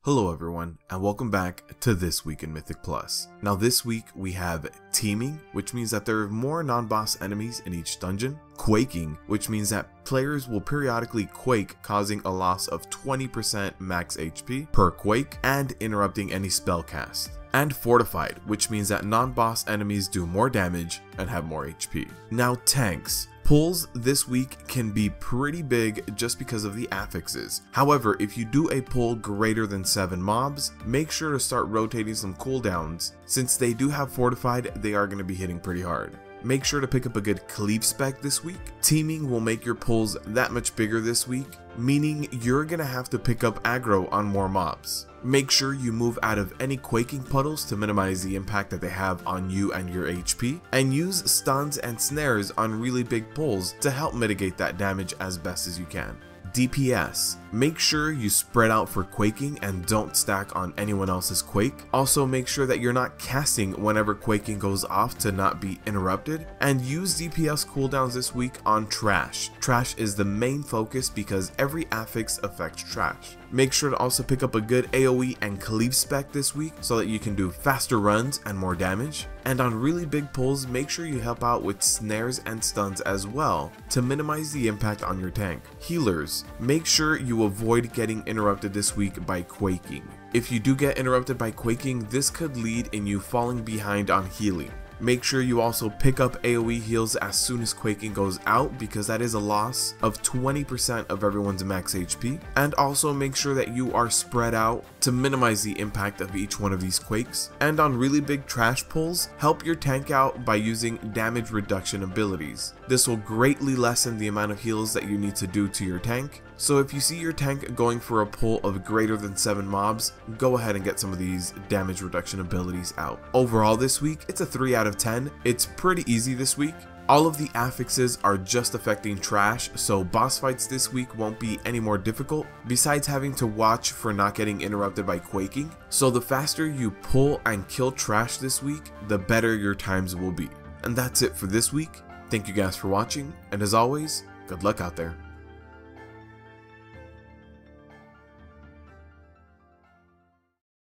Hello everyone, and welcome back to This Week in Mythic Plus. Now this week we have Teeming, which means that there are more non-boss enemies in each dungeon. Quaking, which means that players will periodically quake, causing a loss of 20% max HP per quake and interrupting any spell cast. And Fortified, which means that non-boss enemies do more damage and have more HP. Now tanks. Pulls this week can be pretty big just because of the affixes. However, if you do a pull greater than 7 mobs, make sure to start rotating some cooldowns. Since they do have Fortified, they are going to be hitting pretty hard. Make sure to pick up a good Cleave spec this week. Teeming will make your pulls that much bigger this week, meaning you're going to have to pick up aggro on more mobs. Make sure you move out of any quaking puddles to minimize the impact that they have on you and your HP, and use stuns and snares on really big pulls to help mitigate that damage as best as you can. DPS. Make sure you spread out for quaking and don't stack on anyone else's quake. Also make sure that you're not casting whenever quaking goes off to not be interrupted, and use DPS cooldowns this week on trash. Trash is the main focus because every affix affects trash. Make sure to also pick up a good AoE and cleave spec this week so that you can do faster runs and more damage. And on really big pulls, make sure you help out with snares and stuns as well to minimize the impact on your tank. Healers. Make sure you avoid getting interrupted this week by quaking. If you do get interrupted by quaking, this could lead in you falling behind on healing. Make sure you also pick up AoE heals as soon as quaking goes out, because that is a loss of 20% of everyone's max HP. And also make sure that you are spread out to minimize the impact of each one of these quakes. And on really big trash pulls, help your tank out by using damage reduction abilities. This will greatly lessen the amount of heals that you need to do to your tank. So if you see your tank going for a pull of greater than 7 mobs, go ahead and get some of these damage reduction abilities out. Overall this week, it's a 3 out of 10. It's pretty easy this week. All of the affixes are just affecting trash, so boss fights this week won't be any more difficult, besides having to watch for not getting interrupted by quaking. So the faster you pull and kill trash this week, the better your times will be. And that's it for this week. Thank you guys for watching, and as always, good luck out there.